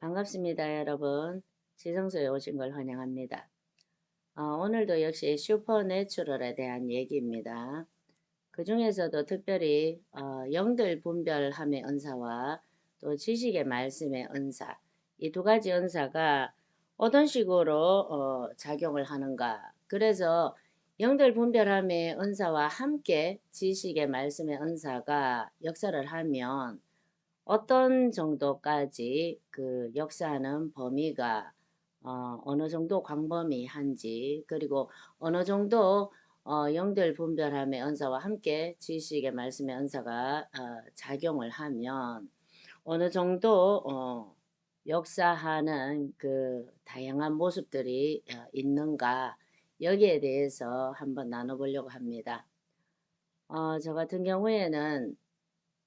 반갑습니다, 여러분. 지성소에 오신 걸 환영합니다. 오늘도 역시 슈퍼내추럴에 대한 얘기입니다. 그 중에서도 특별히 영들 분별함의 은사와 또 지식의 말씀의 은사, 이 두 가지 은사가 어떤 식으로 작용을 하는가. 그래서 영들 분별함의 은사와 함께 지식의 말씀의 은사가 역사를 하면 어떤 정도까지 그 역사하는 범위가 어느 정도 광범위한지, 그리고 어느 정도 영들 분별함의 은사와 함께 지식의 말씀의 은사가 작용을 하면 어느 정도 역사하는 그 다양한 모습들이 있는가, 여기에 대해서 한번 나눠보려고 합니다. 저 같은 경우에는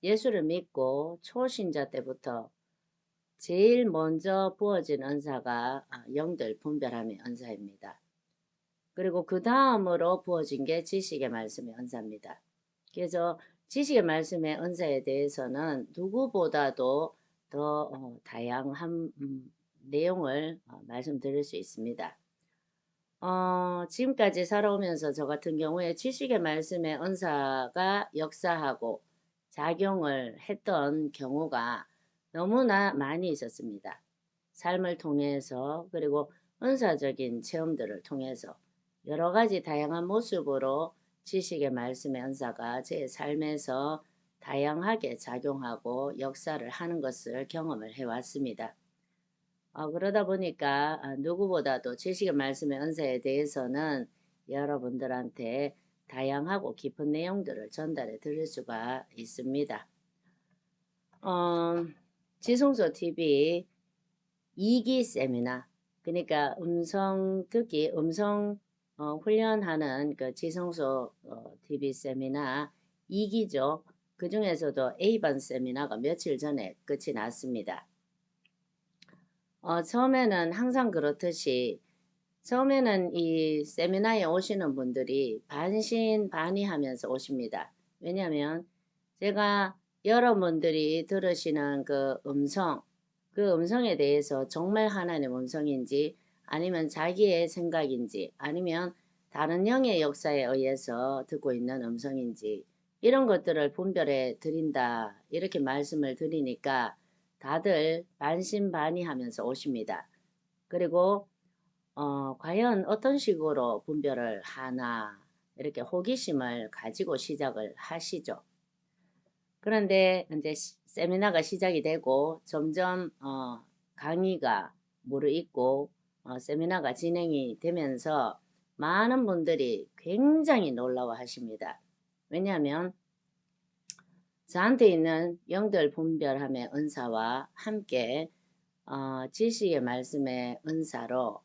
예수를 믿고 초신자 때부터 제일 먼저 부어진 은사가 영들 분별함의 은사입니다. 그리고 그 다음으로 부어진 게 지식의 말씀의 은사입니다. 그래서 지식의 말씀의 은사에 대해서는 누구보다도 더 다양한 내용을 말씀드릴 수 있습니다. 지금까지 살아오면서 저 같은 경우에 지식의 말씀의 은사가 역사하고 작용을 했던 경우가 너무나 많이 있었습니다. 삶을 통해서, 그리고 은사적인 체험들을 통해서 여러 가지 다양한 모습으로 지식의 말씀의 은사가 제 삶에서 다양하게 작용하고 역사를 하는 것을 경험을 해왔습니다. 그러다 보니까 누구보다도 지식의 말씀의 은사에 대해서는 여러분들한테 다양하고 깊은 내용들을 전달해 드릴 수가 있습니다. 지성소 TV 2기 세미나, 그러니까 음성 듣기, 음성 훈련하는 그 지성소 TV 세미나 2기죠. 그 중에서도 A반 세미나가 며칠 전에 끝이 났습니다. 처음에는 항상 그렇듯이 처음에는 이 세미나에 오시는 분들이 반신반의하면서 오십니다. 왜냐하면 제가 여러분들이 들으시는 그 음성에 대해서 정말 하나님의 음성인지, 아니면 자기의 생각인지, 아니면 다른 영의 역사에 의해서 듣고 있는 음성인지, 이런 것들을 분별해 드린다, 이렇게 말씀을 드리니까 다들 반신반의하면서 오십니다. 그리고 과연 어떤 식으로 분별을 하나, 이렇게 호기심을 가지고 시작을 하시죠. 그런데 이제 세미나가 시작이 되고 점점 강의가 무르익고 세미나가 진행이 되면서 많은 분들이 굉장히 놀라워 하십니다. 왜냐하면 저한테 있는 영들 분별함의 은사와 함께 지식의 말씀의 은사로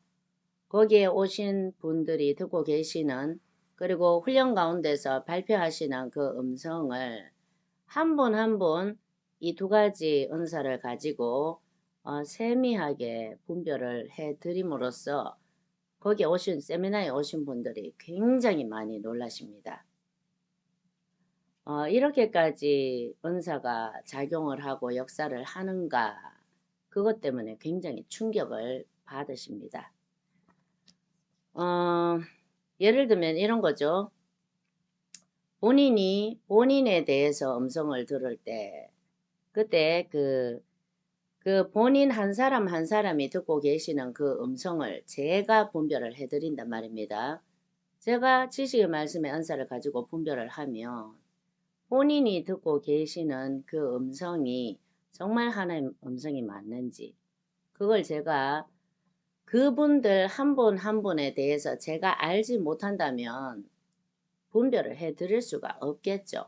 거기에 오신 분들이 듣고 계시는, 그리고 훈련 가운데서 발표하시는 그 음성을 한 분 한 분 이 두 가지 은사를 가지고 세미하게 분별을 해 드림으로써 거기에 오신 세미나에 오신 분들이 굉장히 많이 놀라십니다. 이렇게까지 은사가 작용을 하고 역사를 하는가, 그것 때문에 굉장히 충격을 받으십니다. 예를 들면 이런 거죠. 본인이 본인에 대해서 음성을 들을 때, 그때 그 본인 한 사람 한 사람이 듣고 계시는 그 음성을 제가 분별을 해드린단 말입니다. 제가 지식의 말씀의 은사를 가지고 분별을 하면 본인이 듣고 계시는 그 음성이 정말 하나님의 음성이 맞는지, 그걸 제가 그분들 한 분 한 분에 대해서 제가 알지 못한다면 분별을 해 드릴 수가 없겠죠.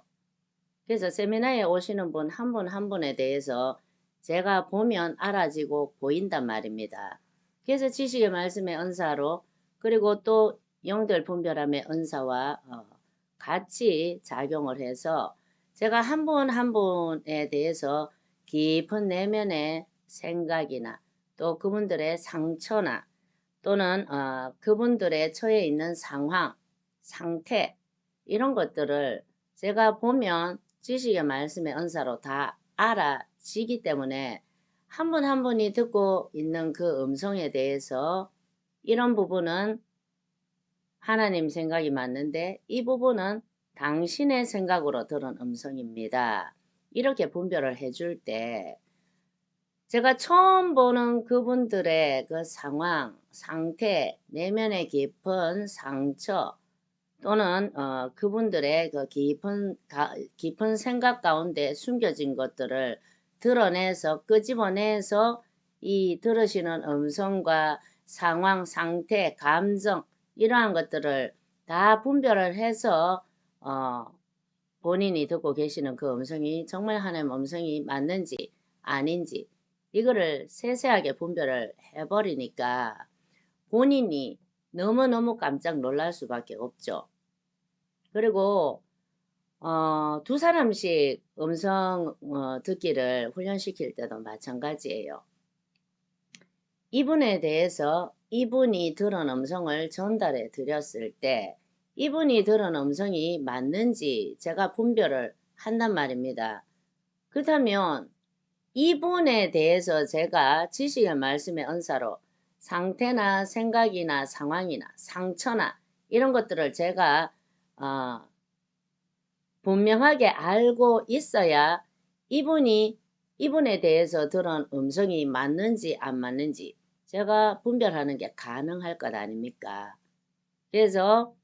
그래서 세미나에 오시는 분 한 분 한 분에 대해서 제가 보면 알아지고 보인단 말입니다. 그래서 지식의 말씀의 은사로, 그리고 또 영들 분별함의 은사와 같이 작용을 해서 제가 한 분 한 분에 대해서 깊은 내면의 생각이나 또 그분들의 상처나 또는 그분들의 처해 있는 상황, 상태, 이런 것들을 제가 보면 지식의 말씀의 은사로 다 알아지기 때문에 한 분 한 분이 듣고 있는 그 음성에 대해서 이런 부분은 하나님 생각이 맞는데 이 부분은 당신의 생각으로 들은 음성입니다. 이렇게 분별을 해줄 때 제가 처음 보는 그분들의 그 상황, 상태, 내면의 깊은 상처 또는 그분들의 그 깊은 생각 가운데 숨겨진 것들을 드러내서 끄집어내서 이 들으시는 음성과 상황, 상태, 감정 이러한 것들을 다 분별을 해서 본인이 듣고 계시는 그 음성이 정말 하나님 음성이 맞는지 아닌지 이거를 세세하게 분별을 해버리니까 본인이 너무너무 깜짝 놀랄 수밖에 없죠. 그리고 두 사람씩 음성 듣기를 훈련시킬 때도 마찬가지예요. 이분에 대해서 이분이 들은 음성을 전달해 드렸을 때 이분이 들은 음성이 맞는지 제가 분별을 한단 말입니다. 그렇다면 이분에 대해서 제가 지식의 말씀의 은사로 상태나 생각이나 상황이나 상처나 이런 것들을 제가 분명하게 알고 있어야 이분에 대해서 들은 음성이 맞는지 안 맞는지 제가 분별하는 게 가능할 것 아닙니까? 그래서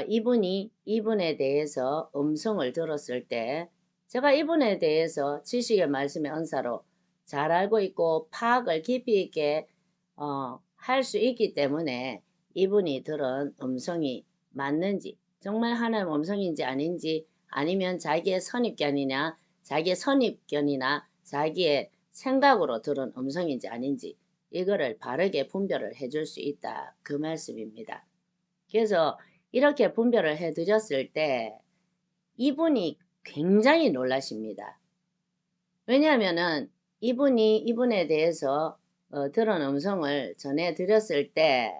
이분이 이분에 대해서 음성을 들었을 때 제가 이분에 대해서 지식의 말씀의 은사로 잘 알고 있고 파악을 깊이 있게 할 수 있기 때문에 이분이 들은 음성이 맞는지 정말 하나님 음성인지 아닌지 아니면 자기의 선입견이나 자기의 선입견이나 자기의 생각으로 들은 음성인지 아닌지 이거를 바르게 분별을 해줄 수 있다. 그 말씀입니다. 그래서 이렇게 분별을 해드렸을 때 이분이 굉장히 놀라십니다. 왜냐하면은 이분이 이분에 대해서 들은 음성을 전해드렸을 때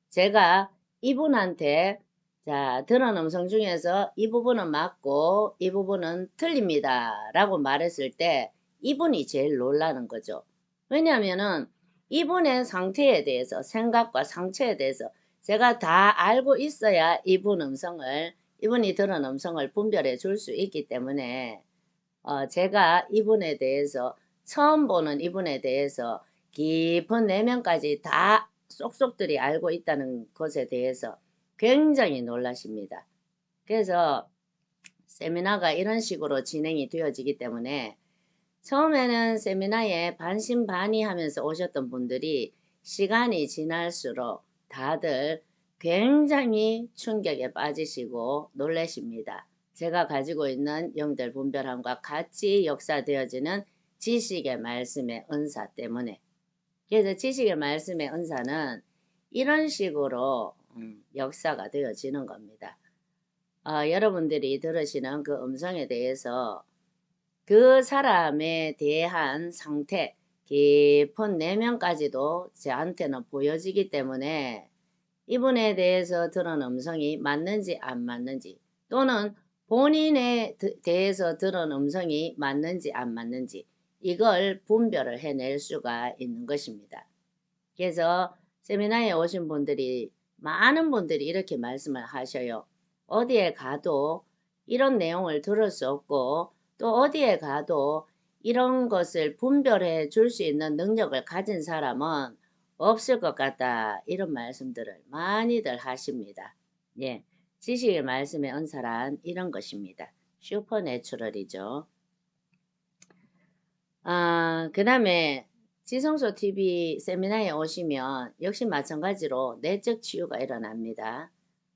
제가 이분한테 자 들은 음성 중에서 이 부분은 맞고 이 부분은 틀립니다 라고 말했을 때 이분이 제일 놀라는 거죠. 왜냐하면은 이분의 상태에 대해서 생각과 상처에 대해서 제가 다 알고 있어야 이분이 들은 음성을 분별해 줄 수 있기 때문에 제가 이분에 대해서 처음 보는 이분에 대해서 깊은 내면까지 다 쏙쏙들이 알고 있다는 것에 대해서 굉장히 놀라십니다. 그래서 세미나가 이런 식으로 진행이 되어지기 때문에 처음에는 세미나에 반신반의하면서 오셨던 분들이 시간이 지날수록 다들 굉장히 충격에 빠지시고 놀라십니다. 제가 가지고 있는 영들 분별함과 같이 역사되어지는 지식의 말씀의 은사 때문에 그래서 지식의 말씀의 은사는 이런 식으로 역사가 되어지는 겁니다. 여러분들이 들으시는 그 음성에 대해서 그 사람에 대한 상태, 깊은 내면까지도 저한테는 보여지기 때문에 이분에 대해서 들은 음성이 맞는지 안 맞는지 또는 본인에 대해서 들은 음성이 맞는지 안 맞는지 이걸 분별을 해낼 수가 있는 것입니다. 그래서 세미나에 오신 분들이 많은 분들이 이렇게 말씀을 하셔요. 어디에 가도 이런 내용을 들을 수 없고 또 어디에 가도 이런 것을 분별해 줄 수 있는 능력을 가진 사람은 없을 것 같다. 이런 말씀들을 많이들 하십니다. 예, 지식의 말씀의 은사란 이런 것입니다. 슈퍼내추럴이죠. 그 다음에 지성소 TV 세미나에 오시면 역시 마찬가지로 내적 치유가 일어납니다.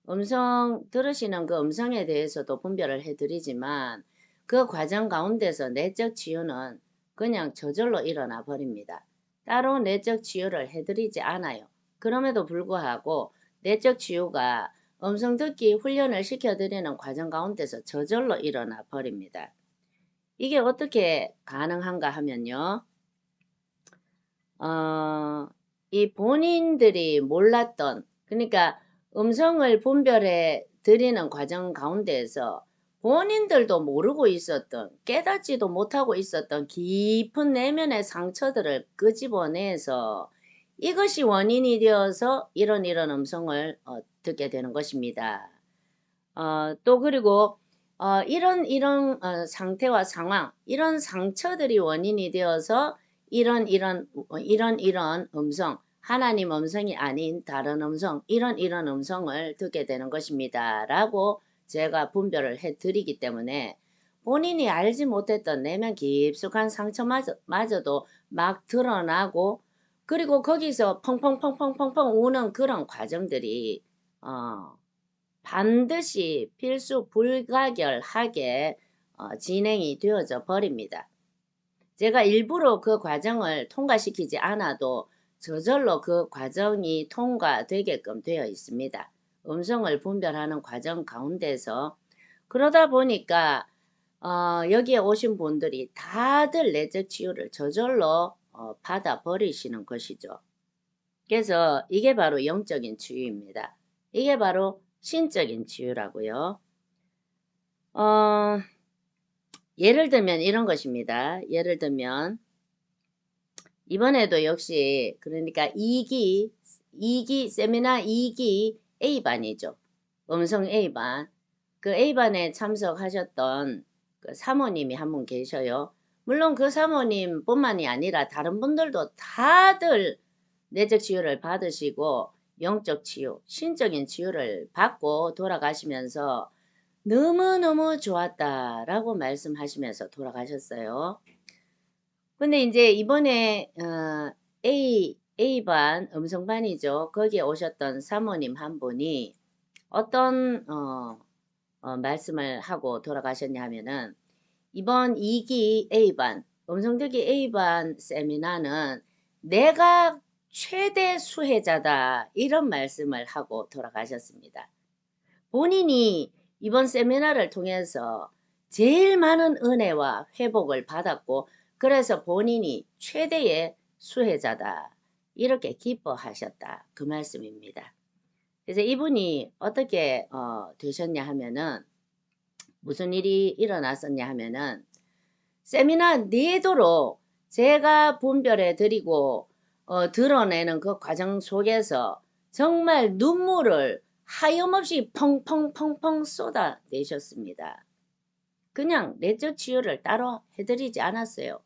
음성 들으시는 그 음성에 대해서도 분별을 해드리지만 그 과정 가운데서 내적 치유는 그냥 저절로 일어나 버립니다. 따로 내적 치유를 해드리지 않아요. 그럼에도 불구하고 내적 치유가 음성 듣기 훈련을 시켜드리는 과정 가운데서 저절로 일어나 버립니다. 이게 어떻게 가능한가 하면요. 이 본인들이 몰랐던 그러니까 음성을 분별해 드리는 과정 가운데에서 본인들도 모르고 있었던, 깨닫지도 못하고 있었던 깊은 내면의 상처들을 끄집어내서 이것이 원인이 되어서 이런 음성을 듣게 되는 것입니다. 또 그리고 이런 상태와 상황, 이런 상처들이 원인이 되어서 이런 음성, 하나님 음성이 아닌 다른 음성, 이런 음성을 듣게 되는 것입니다. 라고 제가 분별을 해드리기 때문에 본인이 알지 못했던 내면 깊숙한 상처마저도 막 드러나고, 그리고 거기서 펑펑펑펑펑펑 우는 그런 과정들이 반드시 필수 불가결하게 진행이 되어져 버립니다. 제가 일부러 그 과정을 통과시키지 않아도 저절로 그 과정이 통과되게끔 되어 있습니다. 음성을 분별하는 과정 가운데서. 그러다 보니까 여기에 오신 분들이 다들 내적 치유를 저절로 받아버리시는 것이죠. 그래서 이게 바로 영적인 치유입니다. 이게 바로 신적인 치유라고요. 예를 들면 이런 것입니다. 예를 들면 이번에도 역시 그러니까 2기 세미나 2기 A반이죠. 음성 A반. 그 A반에 참석하셨던 그 사모님이 한 분 계셔요. 물론 그 사모님 뿐만이 아니라 다른 분들도 다들 내적 치유를 받으시고 영적 치유, 신적인 치유를 받고 돌아가시면서 너무너무 좋았다라고 말씀하시면서 돌아가셨어요. 근데 이제 이번에 A반 음성반이죠. 거기에 오셨던 사모님 한 분이 어떤 말씀을 하고 돌아가셨냐 하면은 이번 2기 A반 음성듣기 A반 세미나는 내가 최대 수혜자다 이런 말씀을 하고 돌아가셨습니다. 본인이 이번 세미나를 통해서 제일 많은 은혜와 회복을 받았고 그래서 본인이 최대의 수혜자다 이렇게 기뻐하셨다 그 말씀입니다. 그래서 이분이 어떻게 되셨냐 하면은 무슨 일이 일어났었냐 하면은 세미나 내도록 제가 분별해 드리고 드러내는 그 과정 속에서 정말 눈물을 하염없이 펑펑펑펑 쏟아내셨습니다. 그냥 내적 치유를 따로 해드리지 않았어요.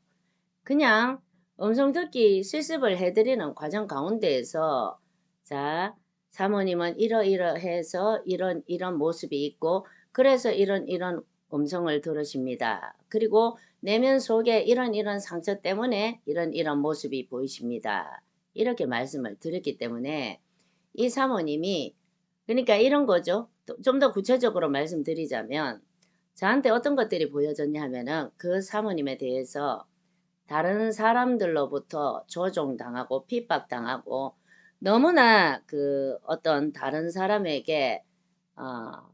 그냥 음성 듣기 실습을 해드리는 과정 가운데에서 자 사모님은 이러이러해서 이런 모습이 있고 그래서 이런 음성을 들으십니다. 그리고 내면 속에 이런 상처 때문에 이런 모습이 보이십니다. 이렇게 말씀을 드렸기 때문에 이 사모님이 그러니까 이런 거죠. 좀 더 구체적으로 말씀드리자면 저한테 어떤 것들이 보여졌냐 하면은 그 사모님에 대해서 다른 사람들로부터 조종당하고 핍박당하고 너무나 그 어떤 다른 사람에게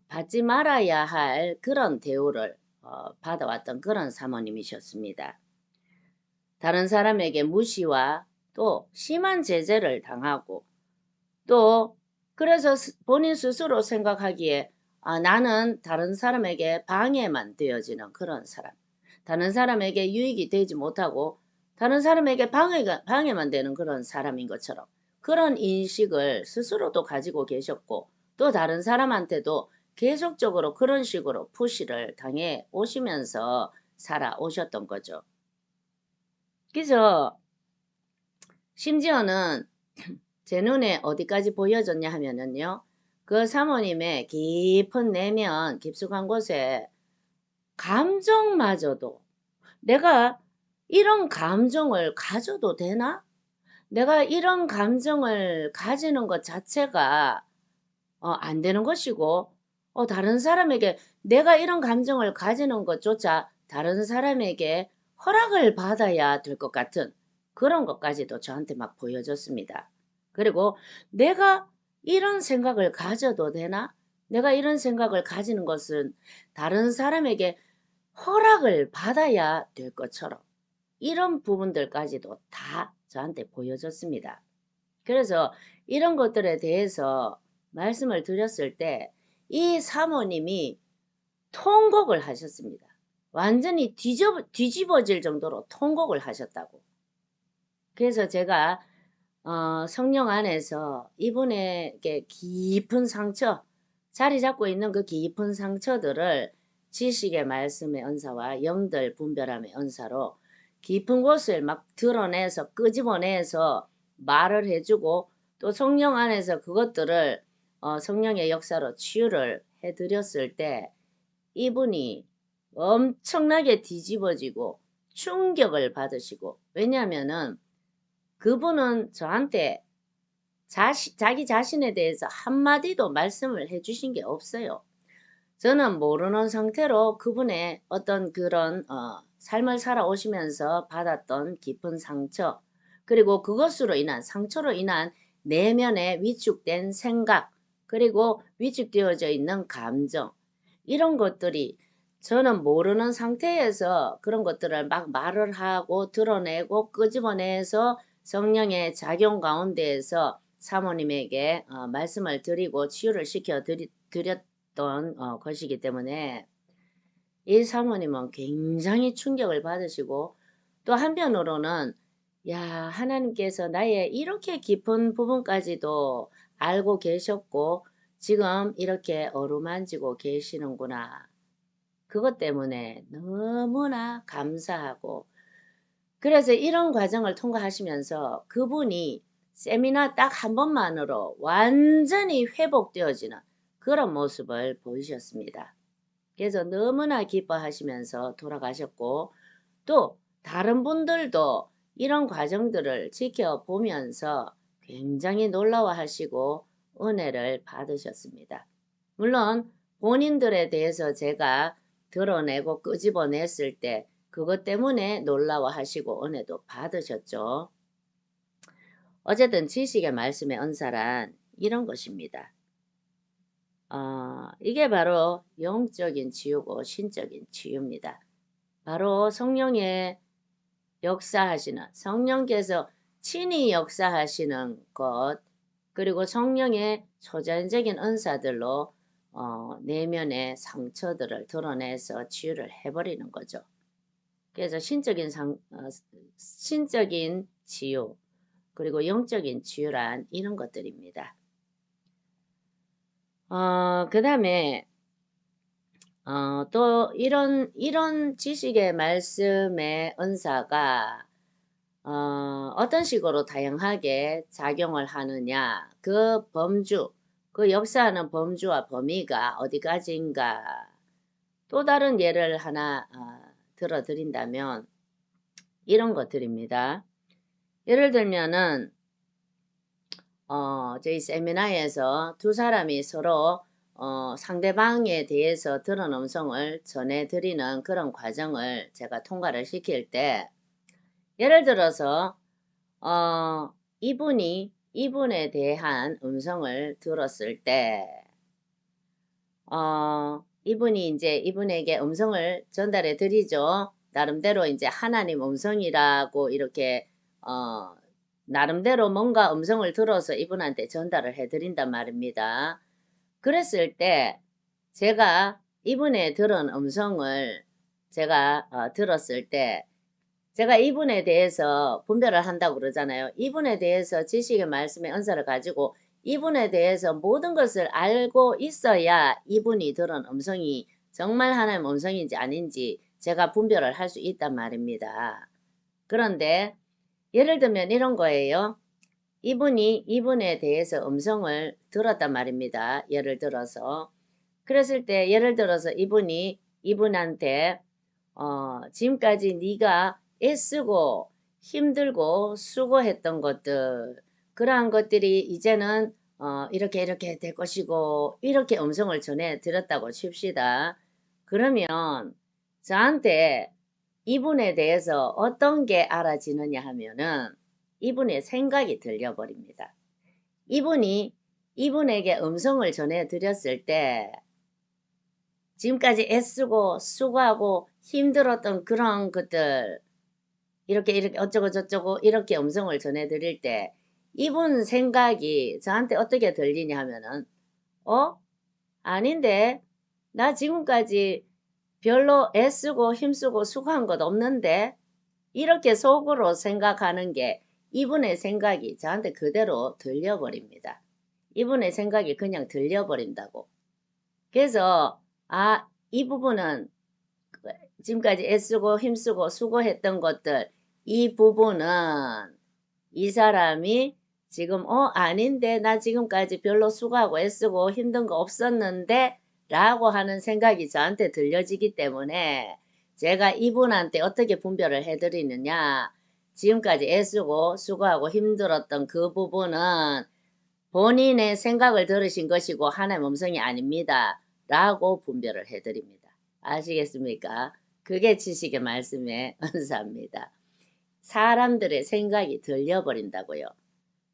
받지 말아야 할 그런 대우를 받아왔던 그런 사모님이셨습니다. 다른 사람에게 무시와 또 심한 제재를 당하고 또 그래서 본인 스스로 생각하기에 나는 다른 사람에게 방해만 되어지는 그런 사람. 다른 사람에게 유익이 되지 못하고 다른 사람에게 방해만 되는 그런 사람인 것처럼 그런 인식을 스스로도 가지고 계셨고 또 다른 사람한테도 계속적으로 그런 식으로 푸시를 당해 오시면서 살아오셨던 거죠. 그래서 심지어는 제 눈에 어디까지 보여졌냐 하면은요. 그 사모님의 깊은 내면 깊숙한 곳에 감정마저도 내가 이런 감정을 가져도 되나? 내가 이런 감정을 가지는 것 자체가 안 되는 것이고 다른 사람에게 내가 이런 감정을 가지는 것조차 다른 사람에게 허락을 받아야 될 것 같은 그런 것까지도 저한테 막 보여졌습니다. 그리고 내가 이런 생각을 가져도 되나? 내가 이런 생각을 가지는 것은 다른 사람에게 허락을 받아야 될 것처럼 이런 부분들까지도 다 저한테 보여졌습니다. 그래서 이런 것들에 대해서 말씀을 드렸을 때 이 사모님이 통곡을 하셨습니다. 완전히 뒤집어질 정도로 통곡을 하셨다고. 그래서 제가 성령 안에서 이분에게 깊은 상처, 자리 잡고 있는 그 깊은 상처들을 지식의 말씀의 은사와 영들 분별함의 은사로 깊은 곳을 막 드러내서 끄집어내서 말을 해주고, 또 성령 안에서 그것들을 성령의 역사로 치유를 해드렸을 때 이분이 엄청나게 뒤집어지고 충격을 받으시고, 왜냐하면은 그분은 저한테 자기 자신에 대해서 한마디도 말씀을 해주신 게 없어요. 저는 모르는 상태로 그분의 어떤 그런 삶을 살아오시면서 받았던 깊은 상처, 그리고 그것으로 인한 상처로 인한 내면에 위축된 생각, 그리고 위축되어져 있는 감정, 이런 것들이 저는 모르는 상태에서 그런 것들을 막 말을 하고 드러내고 끄집어내서 성령의 작용 가운데에서 사모님에게 말씀을 드리고 치유를 시켜 드렸던 것이기 때문에 이 사모님은 굉장히 충격을 받으시고, 또 한편으로는 야, 하나님께서 나의 이렇게 깊은 부분까지도 알고 계셨고 지금 이렇게 어루만지고 계시는구나. 그것 때문에 너무나 감사하고, 그래서 이런 과정을 통과하시면서 그분이 세미나 딱 한 번만으로 완전히 회복되어지는 그런 모습을 보이셨습니다. 그래서 너무나 기뻐하시면서 돌아가셨고, 또 다른 분들도 이런 과정들을 지켜보면서 굉장히 놀라워하시고 은혜를 받으셨습니다. 물론 본인들에 대해서 제가 드러내고 끄집어냈을 때 그것 때문에 놀라워하시고 은혜도 받으셨죠. 어쨌든 지식의 말씀의 은사란 이런 것입니다. 이게 바로 영적인 치유고 신적인 치유입니다. 바로 성령의 역사하시는, 성령께서 친히 역사하시는 것, 그리고 성령의 초자연적인 은사들로 내면의 상처들을 드러내서 치유를 해버리는 거죠. 그래서 신적인 치유, 그리고 영적인 치유란 이런 것들입니다. 그 다음에 또 이런 지식의 말씀의 은사가 어떤 식으로 다양하게 작용을 하느냐, 그 범주, 그 역사하는 범주와 범위가 어디까지인가. 또 다른 예를 하나 들어드린다면 이런 것들입니다. 예를 들면은 저희 세미나에서 두 사람이 서로 상대방에 대해서 들은 음성을 전해드리는 그런 과정을 제가 통과를 시킬 때, 예를 들어서 이분에 대한 음성을 들었을 때 이분이 이제 이분에게 음성을 전달해 드리죠. 나름대로 이제 하나님 음성이라고 이렇게 나름대로 뭔가 음성을 들어서 이분한테 전달을 해 드린단 말입니다. 그랬을 때 제가 이분의 들은 음성을 제가 들었을 때 제가 이분에 대해서 분별을 한다고 그러잖아요. 이분에 대해서 지식의 말씀의 은사를 가지고 이분에 대해서 모든 것을 알고 있어야 이분이 들은 음성이 정말 하나님의 음성인지 아닌지 제가 분별을 할 수 있단 말입니다. 그런데 예를 들면 이런 거예요. 이분이 이분에 대해서 음성을 들었단 말입니다. 예를 들어서. 그랬을 때 예를 들어서 이분이 이분한테 지금까지 네가 애쓰고 힘들고 수고했던 것들, 그러한 것들이 이제는 이렇게 될 것이고 이렇게 음성을 전해 드렸다고 칩시다. 그러면 저한테 이분에 대해서 어떤 게 알아지느냐 하면은 이분의 생각이 들려버립니다. 이분에게 음성을 전해 드렸을 때 지금까지 애쓰고 수고하고 힘들었던 그런 것들, 이렇게 어쩌고 저쩌고 이렇게 음성을 전해드릴 때 이분 생각이 저한테 어떻게 들리냐 하면은 아닌데 나 지금까지 별로 애쓰고 힘쓰고 수고한 것 없는데 이렇게 속으로 생각하는 게 이분의 생각이 저한테 그대로 들려버립니다. 이분의 생각이 그냥 들려버린다고. 그래서 이 부분은 지금까지 애쓰고 힘쓰고 수고했던 것들, 이 부분은 이 사람이 지금 아닌데 나 지금까지 별로 수고하고 애쓰고 힘든 거 없었는데 라고 하는 생각이 저한테 들려지기 때문에 제가 이분한테 어떻게 분별을 해드리느냐, 지금까지 애쓰고 수고하고 힘들었던 그 부분은 본인의 생각을 들으신 것이고 하나님 음성이 아닙니다 라고 분별을 해드립니다. 아시겠습니까? 그게 지식의 말씀의 은사입니다. 사람들의 생각이 들려버린다고요.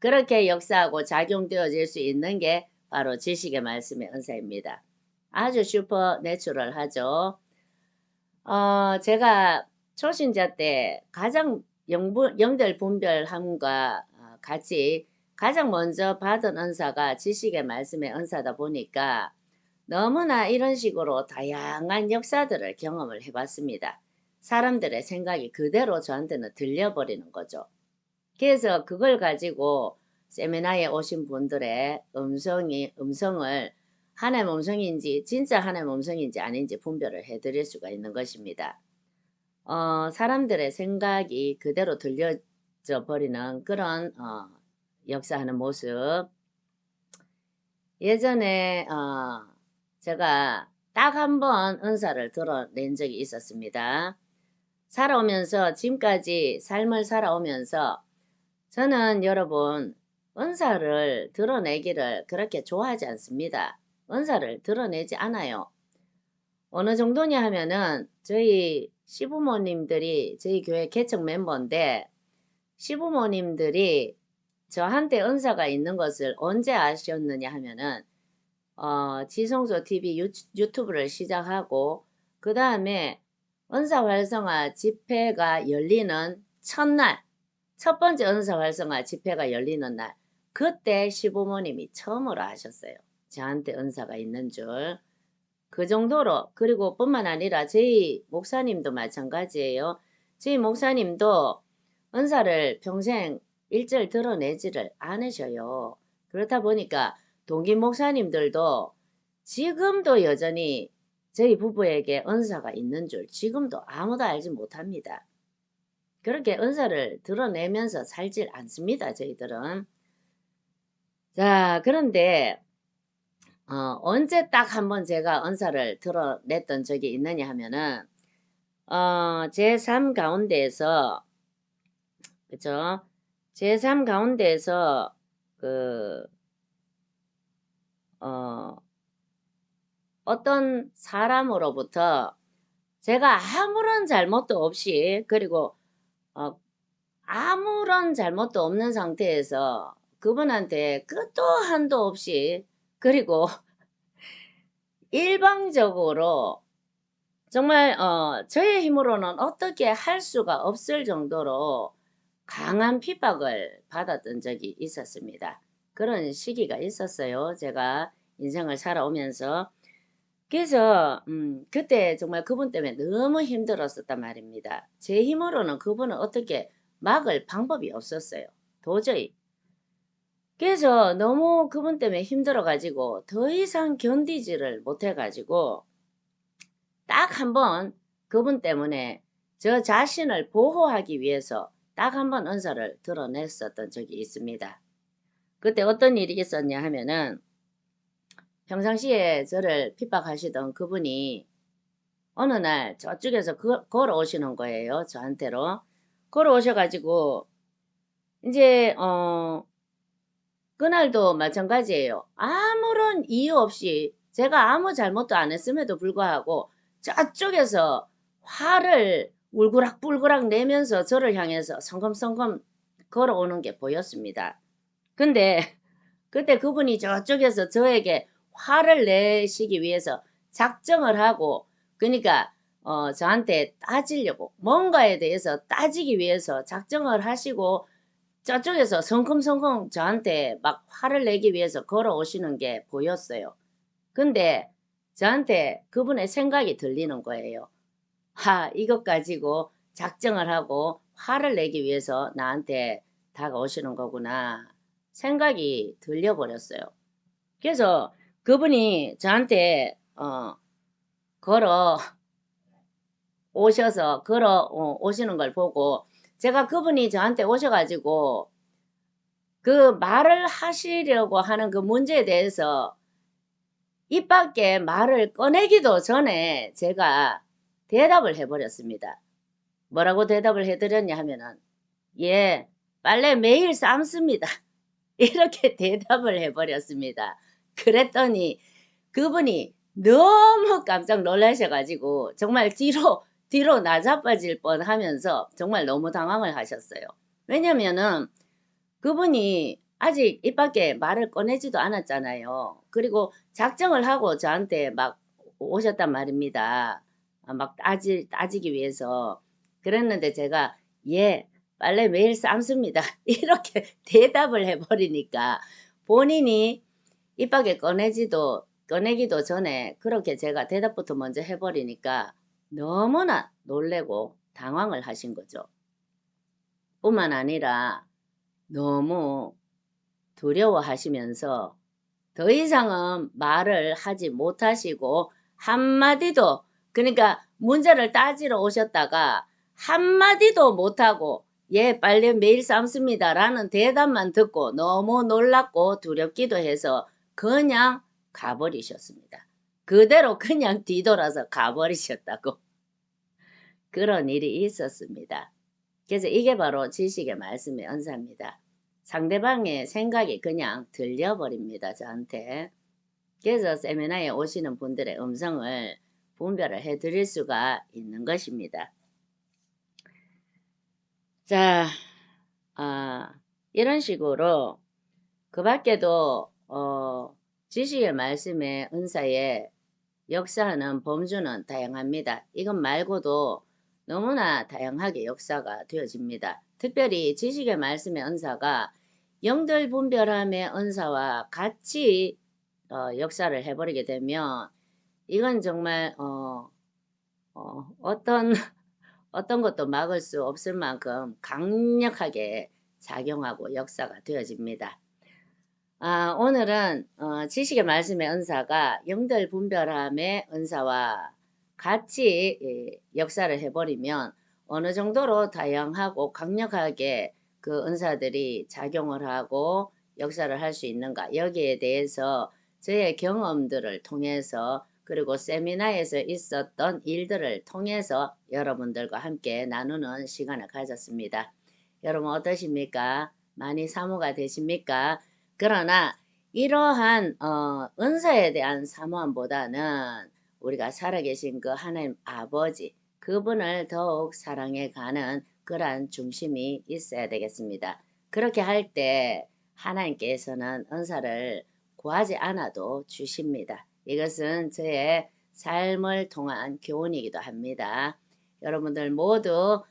그렇게 역사하고 작용되어질 수 있는 게 바로 지식의 말씀의 은사입니다. 아주 슈퍼 내추럴하죠. 제가 초신자 때 가장 영들 분별함과 같이 가장 먼저 받은 은사가 지식의 말씀의 은사다 보니까 너무나 이런 식으로 다양한 역사들을 경험을 해봤습니다. 사람들의 생각이 그대로 저한테는 들려버리는 거죠. 그래서 그걸 가지고 세미나에 오신 분들의 음성을 하나님 음성인지 진짜 하나님 음성인지 아닌지 분별을 해드릴 수가 있는 것입니다. 사람들의 생각이 그대로 들려져 버리는 그런 역사하는 모습. 예전에 제가 딱 한 번 은사를 드러낸 적이 있었습니다. 살아오면서 지금까지 삶을 살아오면서 저는 여러분 은사를 드러내기를 그렇게 좋아하지 않습니다. 은사를 드러내지 않아요. 어느 정도냐 하면은 저희 시부모님들이 저희 교회 개척 멤버인데 시부모님들이 저한테 은사가 있는 것을 언제 아셨느냐 하면은 지성소 TV 유튜브를 시작하고 그 다음에 은사 활성화 집회가 열리는 첫날, 첫 번째 은사 활성화 집회가 열리는 날, 그때 시부모님이 처음으로 아셨어요. 저한테 은사가 있는 줄. 그 정도로. 그리고 뿐만 아니라 저희 목사님도 마찬가지예요. 저희 목사님도 은사를 평생 일절 드러내지를 않으셔요. 그렇다 보니까 동기 목사님들도 지금도 여전히 저희 부부에게 은사가 있는 줄 지금도 아무도 알지 못합니다. 그렇게 은사를 드러내면서 살질 않습니다. 저희들은. 자, 그런데 언제 딱 한번 제가 은사를 드러냈던 적이 있느냐 하면은 제 삶 가운데에서 그죠? 제 삶 가운데에서 그 어떤 사람으로부터 제가 아무런 잘못도 없이 그리고 아무런 잘못도 없는 상태에서 그분한테 끝도 한도 없이 그리고 일방적으로 정말 저의 힘으로는 어떻게 할 수가 없을 정도로 강한 핍박을 받았던 적이 있었습니다. 그런 시기가 있었어요. 제가 인생을 살아오면서. 그래서 그때 정말 그분 때문에 너무 힘들었었단 말입니다. 제 힘으로는 그분을 어떻게 막을 방법이 없었어요. 도저히. 그래서 너무 그분 때문에 힘들어가지고 더 이상 견디지를 못해가지고 딱 한 번 그분 때문에 저 자신을 보호하기 위해서 딱 한 번 은사를 드러냈었던 적이 있습니다. 그때 어떤 일이 있었냐 하면은 평상시에 저를 핍박하시던 그분이 어느 날 저쪽에서 걸어오시는 거예요. 저한테로. 걸어오셔가지고 이제 그날도 마찬가지예요. 아무런 이유 없이 제가 아무 잘못도 안 했음에도 불구하고 저쪽에서 화를 울그락불그락 내면서 저를 향해서 성검성검 걸어오는 게 보였습니다. 근데 그때 그분이 저쪽에서 저에게 화를 내시기 위해서 작정을 하고 그러니까 저한테 따지려고 뭔가에 대해서 따지기 위해서 작정을 하시고 저쪽에서 성큼성큼 저한테 막 화를 내기 위해서 걸어오시는 게 보였어요. 근데 저한테 그분의 생각이 들리는 거예요. 이것 가지고 작정을 하고 화를 내기 위해서 나한테 다가오시는 거구나. 생각이 들려버렸어요. 그래서 그분이 저한테 걸어 오셔서 오시는 걸 보고 제가 그분이 저한테 오셔가지고 그 말을 하시려고 하는 그 문제에 대해서 입 밖에 말을 꺼내기도 전에 제가 대답을 해버렸습니다. 뭐라고 대답을 해드렸냐 하면은 예, 빨래 매일 삶습니다. 이렇게 대답을 해버렸습니다. 그랬더니 그분이 너무 깜짝 놀라셔가지고 정말 뒤로 나자빠질 뻔하면서 정말 너무 당황을 하셨어요. 왜냐면은 그분이 아직 입 밖에 말을 꺼내지도 않았잖아요. 그리고 작정을 하고 저한테 막 오셨단 말입니다. 막 따지기 위해서. 그랬는데 제가 예, 빨래 매일 삶습니다. 이렇게 대답을 해버리니까 본인이 입 밖에 꺼내기도 전에 그렇게 제가 대답부터 먼저 해버리니까 너무나 놀래고 당황을 하신 거죠. 뿐만 아니라 너무 두려워하시면서 더 이상은 말을 하지 못하시고 한마디도 그러니까 문제를 따지러 오셨다가 한마디도 못하고 예 빨리 매일 삶습니다 라는 대답만 듣고 너무 놀랍고 두렵기도 해서 그냥 가버리셨습니다. 그대로 그냥 뒤돌아서 가버리셨다고 그런 일이 있었습니다. 그래서 이게 바로 지식의 말씀의 은사입니다. 상대방의 생각이 그냥 들려버립니다. 저한테. 그래서 세미나에 오시는 분들의 음성을 분별을 해드릴 수가 있는 것입니다. 자, 이런 식으로 그 밖에도 지식의 말씀의 은사에 역사하는 범주는 다양합니다. 이것 말고도 너무나 다양하게 역사가 되어집니다. 특별히 지식의 말씀의 은사가 영들 분별함의 은사와 같이 역사를 해버리게 되면 이건 정말 어떤 어떤 것도 막을 수 없을 만큼 강력하게 작용하고 역사가 되어집니다. 오늘은 지식의 말씀의 은사가 영들 분별함의 은사와 같이 역사를 해버리면 어느 정도로 다양하고 강력하게 그 은사들이 작용을 하고 역사를 할 수 있는가 여기에 대해서 저의 경험들을 통해서 그리고 세미나에서 있었던 일들을 통해서 여러분들과 함께 나누는 시간을 가졌습니다. 여러분 어떠십니까? 많이 사모가 되십니까? 그러나 이러한 은사에 대한 사모함보다는 우리가 살아계신 그 하나님 아버지 그분을 더욱 사랑해 가는 그러한 중심이 있어야 되겠습니다. 그렇게 할 때 하나님께서는 은사를 구하지 않아도 주십니다. 이것은 저의 삶을 통한 교훈이기도 합니다. 여러분들 모두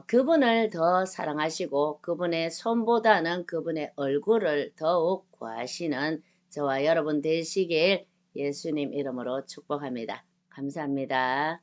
그분을 더 사랑하시고 그분의 손보다는 그분의 얼굴을 더욱 구하시는 저와 여러분 되시길 예수님 이름으로 축복합니다. 감사합니다.